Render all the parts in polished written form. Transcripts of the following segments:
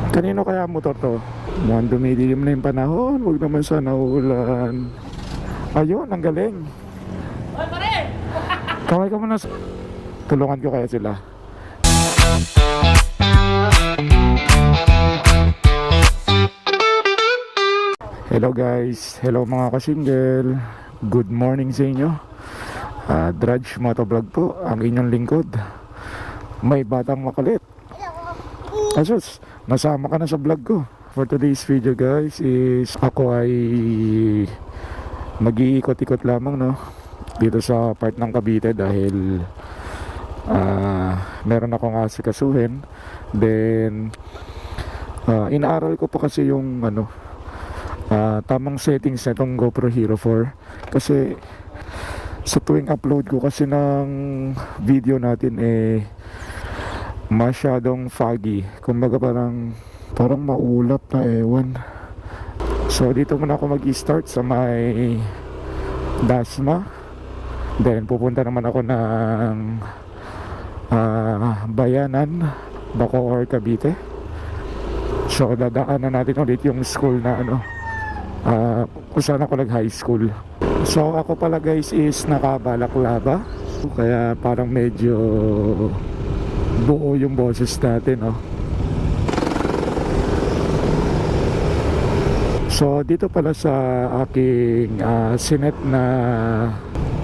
Kanino kaya motor to? Mukhang dumidilim na yung panahon. Huwag naman sana uulan. Ayun, ang galing. Hoy, pare! Kaway ka muna. Tulungan ko kaya sila. Hello guys. Hello mga kasingle. Good morning sa inyo. Drudge Motovlog po. Ang inyong lingkod. May batang makulit. Asus, nasama ka na sa vlog ko. For today's video guys is ako ay mag-iikot-ikot lamang dito sa part ng Cavite dahil meron akong asikasuhin. Then inaaral ko pa kasi yung tamang settings na itong GoPro Hero 4 kasi sa tuwing upload ko kasi ng video natin masyadong foggy, kumbaga parang maulap na ewan. So dito muna ako mag-start sa may Dasma, then pupunta naman ako ng Bayanan, Bacoor, Cavite. So dadaanan natin ulit yung school na kung saan ako nag high school. So ako pala guys is nakabalaklava, kaya parang medyo buo yung boses natin So dito pala sa aking sinet na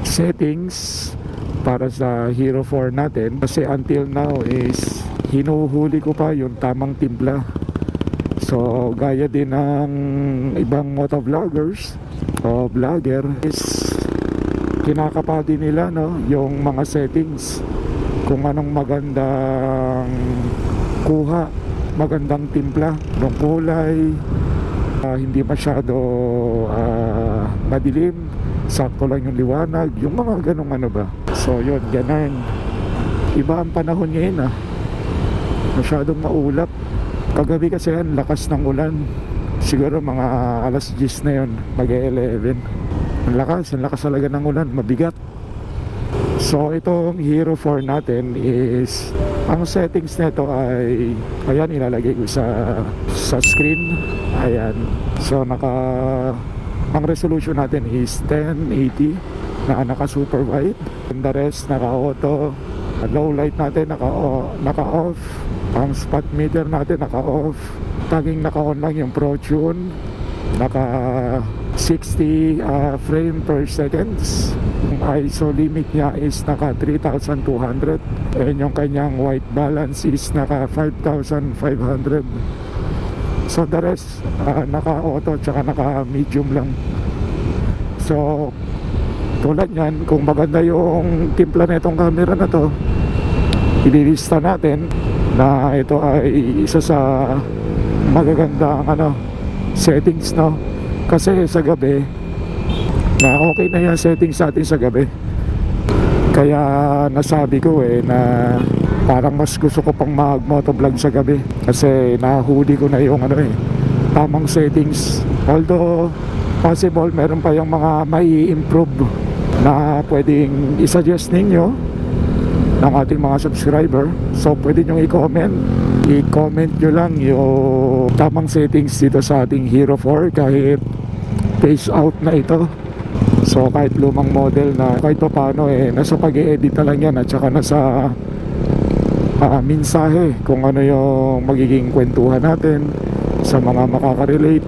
settings para sa Hero 4 natin, kasi until now is hinuhuli ko pa yung tamang timpla. So gaya din ng ibang motovloggers o vlogger is kinakapa din nila yung mga settings, kung anong magandang kuha, magandang timpla ng kulay, hindi masyado madilim, sakto lang yung liwanag, yung mga ganong ba. So yun, ganun. Iba ang panahon ngayon masyadong maulap. Kagabi kasi ang lakas ng ulan, siguro mga alas 10 na yun, mag-11. Ang lakas talaga ng ulan, mabigat. So itong Hero 4 natin is, ang settings nito ay ayan, ilalagay ko sa screen. Ayan. So ang resolution natin is 1080 na naka super wide. And the rest naka auto. Low light natin naka off. Ang spot meter natin naka off. Tagging naka on lang yung Pro Tune. Naka 60 frame per seconds. Yung ISO limit niya is naka 3200, and yung kanyang white balance is naka 5500. So the rest naka auto tsaka naka medium lang. So tulad yan, kung maganda yung timpla na itong camera na to, ililista natin na ito ay isa sa magagandang settings kasi sa gabi na okay na yung settings natin sa gabi. Kaya nasabi ko na parang mas gusto ko pang mag motovlog sa gabi kasi nahuli ko na yung tamang settings. Although possible meron pa yung mga may improve na pwedeng isuggest ninyo ng ating mga subscriber. So pwede nyo i-comment nyo lang yung tamang settings dito sa ating Hero 4 kahit phase out na ito. So kahit lumang model na kahit pa paano nasa pag-i-edit na lang yan, at saka nasa mensahe kung ano yung magiging kwentuhan natin sa mga makaka-relate.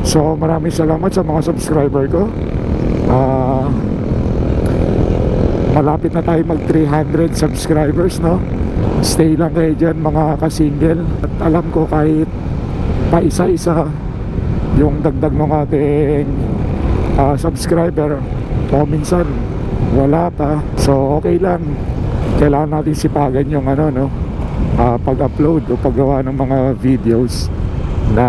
So maraming salamat sa mga subscriber ko. Malapit na tayo mag 300 subscribers Stay lang kayo dyan mga kasingle. At alam ko kahit pa isa-isa yung dagdag ng ating subscriber o minsan wala pa, so okay lang. Kailangan natin sipagan yung pag-upload o paggawa ng mga videos na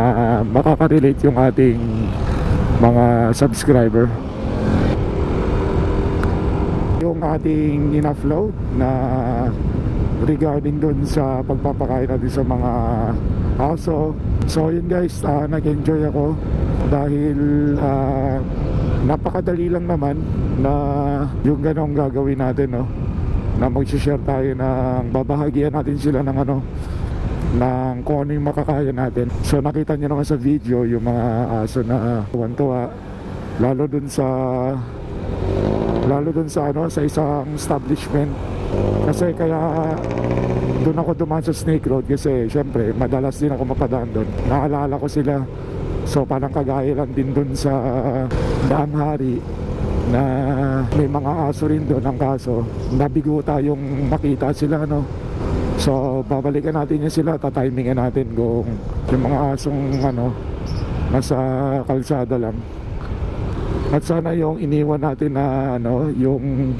makaka-relate yung ating mga subscriber. Yung ating in-upload na regarding dun sa pagpapakain natin sa mga aso. So yun guys, nag-enjoy ako dahil napakadali lang naman na yung ganong gagawin natin na mag-share tayo ng babahagian natin sila ng ng kung ano yung makakaya natin. So nakita niyo naman sa video yung mga aso na tuwan-tuwa, lalo dun sa ano, sa isang establishment. Kasi kaya doon ako dumaan sa Snake Road kasi syempre madalas din ako mapadaan doon. Naalala ko sila. So parang kagaya lang din doon sa Daang Hari na may mga aso rin doon. Ang kaso nabigo tayong makita sila, no. So babalikan natin yun sila, tatimingan natin kung yung mga asong ano nasa kalsada lang. At sana yung iniwan natin na ano, yung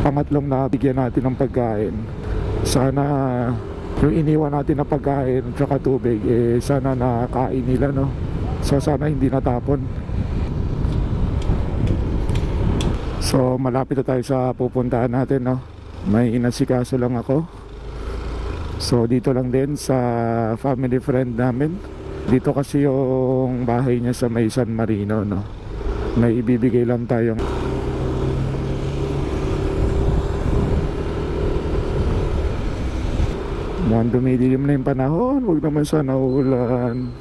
pangatlong na bigyan natin ng pagkain, sana yung iniwan natin na pagkain at saka tubig, eh sana nakain nila, no. So sana hindi natapon. So malapit na tayo sa pupuntahan natin, no. May inasikaso lang ako. So dito lang din sa family friend namin. Dito kasi yung bahay niya sa may San Marino, no. May ibibigay lang tayong mukhang dumidilim na yung panahon. Huwag naman sana uulan.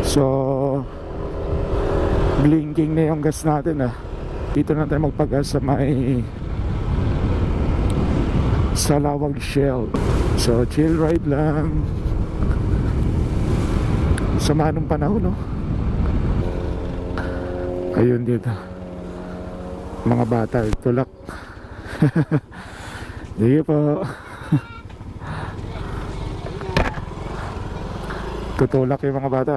So blinking na yung gas natin, ah. Dito na tayo magpagas sa may Salawag Shell. So chill ride lang. Sama nung panahon, no. Ayun dito mga bata tulak. Sige po. Tutulak yung mga bata.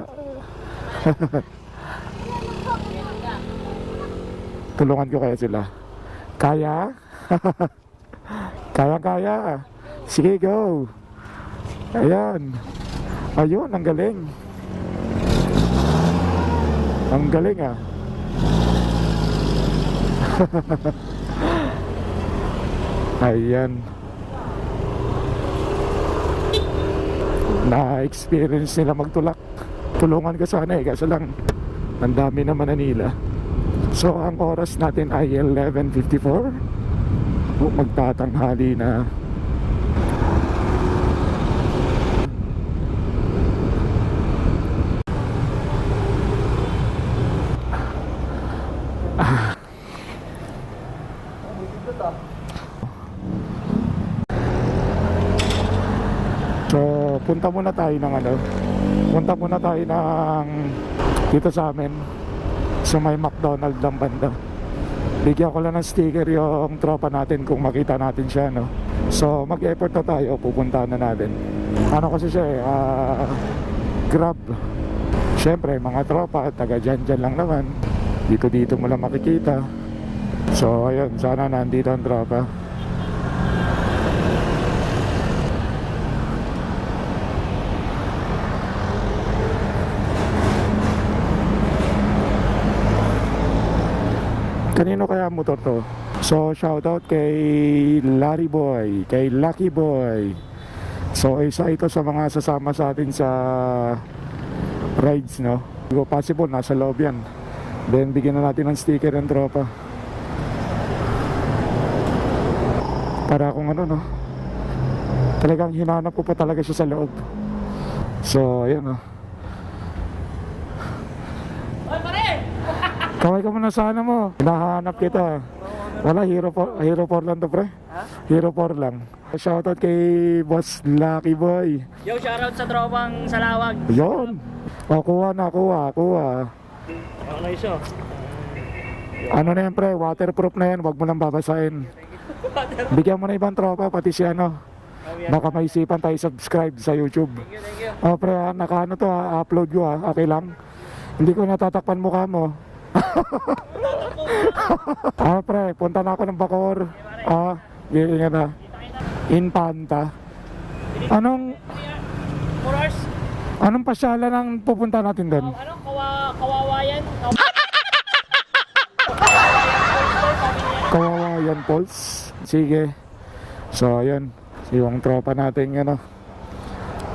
Tulungan ko kaya sila. Kaya? Kaya. Sige, go. Ayan. Ayun, ang galing. Ang galing, ah. Ayan. Na-experience nila magtulak. Tulungan ko sana, eh, kasi lang ang dami naman na nila. So ang oras natin ay 11:54. Magtatanghali na. So punta muna tayo ng ano, dito sa amin sa may McDonald's lang banda. Bigyan ko lang ng sticker yung tropa natin kung makita natin siya, no. So mag-effort na tayo, pupuntahan na natin. Ano kasi siya eh, Grab. Siyempre mga tropa, taga dyan lang naman. Dito mo lang makikita. So ayun, sana nandito ang tropa. Kanino kaya motor to? So shoutout kay Larry Boy, kay Lucky Boy. So isa ito sa mga sasama sa atin sa rides, no. Kung possible nasa loob yan. Then bigyan na natin ng sticker ng tropa. Para kung ano, no, talagang hinanap ko pa talaga siya sa loob. So ayan, no. Kaway ka muna sa ano mo. Hinahanap kita. Wala, Hero 4 lang to, pre. Ha? Hero 4 lang. Shoutout kay Boss Lucky Boy. Yo, shoutout sa tropang Salawag. Yun. O, kuha. Ano iso? Ano na yan, pre? Waterproof na yan. Huwag mo lang babasahin. Bigyan mo na ibang tropa, pati si ano. Baka may isipan tayo subscribe sa YouTube. Thank you. O, pre, naka-ano to, upload ko, ha. Okay lang. Hindi ko natatakpan mukha mo. Pre, punta na ako ng Bacoor. Ganyan na. Infanta. Anong 4 hours? Anong pasyalan ang pupunta natin doon? Kawawayan. Kawawayan Falls. Sige. So, ayun. Yung tropa natin, ano,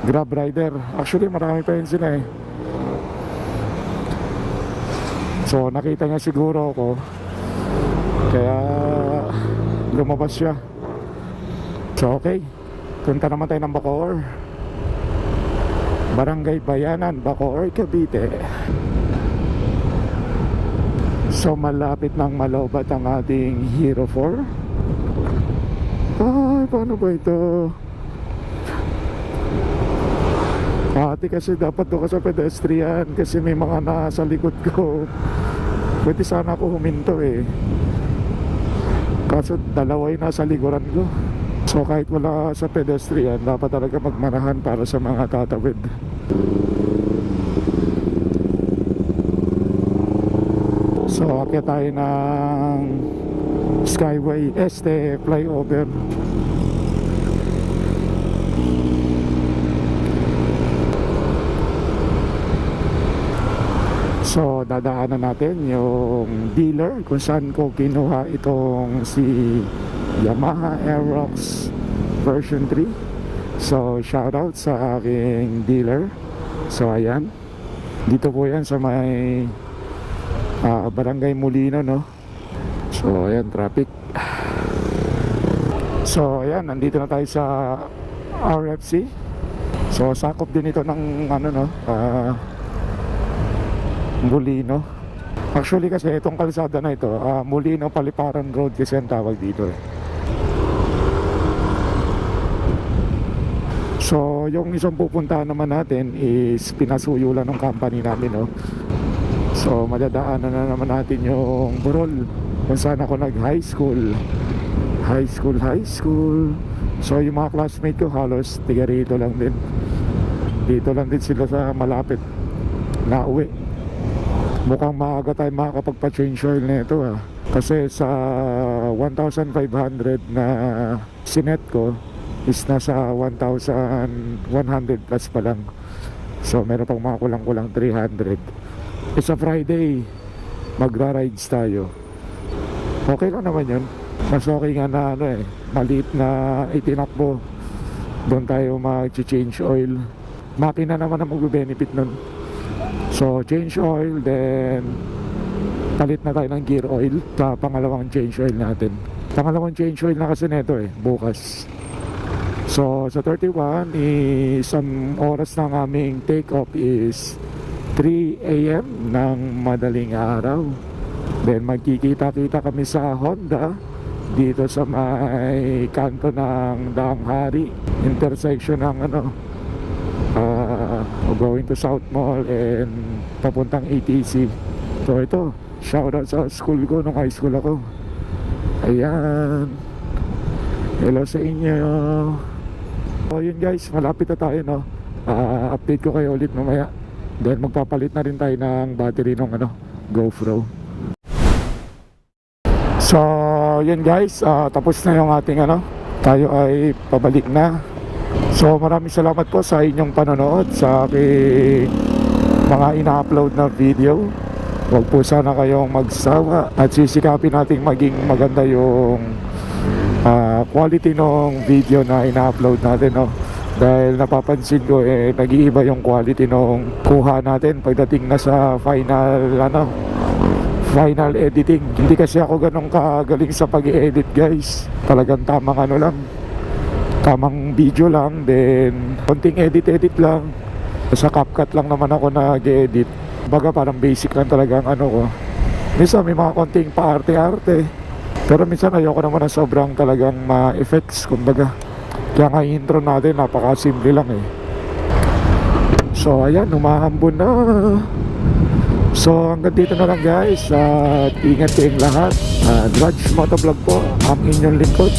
Grab rider. Actually, marami pa yun sila eh. So nakita niya siguro ako, kaya lumabas siya. So okay, punta naman tayo ng Bacoor, Barangay Bayanan, Bacoor, Cavite. So malapit ng malobat ang ating Hero 4. Ay, paano ba ito? Ate, kasi dapat doon ka sa pedestrian kasi may mga nasa likod ko. Pwede sana ako huminto eh, kaso dalawa yung nasa likuran ko. So kahit wala sa pedestrian, dapat talaga magmanahan para sa mga tatawid. So akyat tayo ng Skyway Este flyover. So dadaanan natin yung dealer kung saan ko kinuha itong si Yamaha Aerox version 3. So shoutout sa aking dealer. So ayan, dito po yan sa may Barangay Molino, no? So ayan, traffic. So ayan, nandito na tayo sa RFC. So sakop din ito ng ano, no, Molino. Actually kasi itong kalsada na ito, Molino Paliparan Road kasi ang tawag dito eh. So yung isang pupuntahan naman natin is pinasuyo lang ng company namin, no? So madadaanan na naman natin yung Burol kung saan ako nag high school. So yung mga classmate ko halos tiga rito lang din. Dito lang din sila sa malapit na uwi. Mukhang maaga tayo makakapagpa-change oil na ito kasi sa 1,500 na sinet ko is nasa 1,100 plus pa lang. So meron pang mga kulang-kulang 300. It's a Friday, magra-rides tayo. Okay lang naman yun. Mas okay nga na ano maliit na itinakbo. Doon tayo mag-change oil. Makina naman ang mag-benefit nun. So change oil, then palit na tayo ng gear oil sa pangalawang change oil natin. Pangalawang change oil na kasi neto bukas. So sa 31 is ang oras ng aming take off is 3 AM ng madaling araw. Then magkikita-kita kami sa Honda dito sa may kanto ng Daang Hari, intersection ng going to South Mall and papuntang ATC. So ito, shoutout sa school ko nung high school ako. Ayan, hello sa inyo. So yun guys, malapit na tayo, no? Update ko kayo ulit mamaya. Then magpapalit na rin tayo ng battery ng GoPro. So yun guys, tapos na yung ating tayo ay pabalik na. So maraming salamat po sa inyong panonood sa aking mga ina-upload na video. Huwag po sana kayong magsawa at sisikapin nating maging maganda yung quality ng video na ina-upload natin, no? Dahil napapansin ko nag-iiba yung quality ng kuha natin pagdating na sa final editing. Hindi kasi ako ganun kagaling sa pag-i-edit guys. Talagang tamang video lang, then konting edit lang. Sa CapCut lang naman ako nag-edit. Baga parang basic lang talaga ang ko. Minsan may mga konting paarte-arte, pero minsan ayoko naman na sobrang talagang ma-effects, kumbaga. Kaya nga intro natin napaka-simple lang So ayan, umahambon na. So hanggang dito na lang guys, at ingat kayong lahat. Drudge Motovlog po ang inyong lingkod.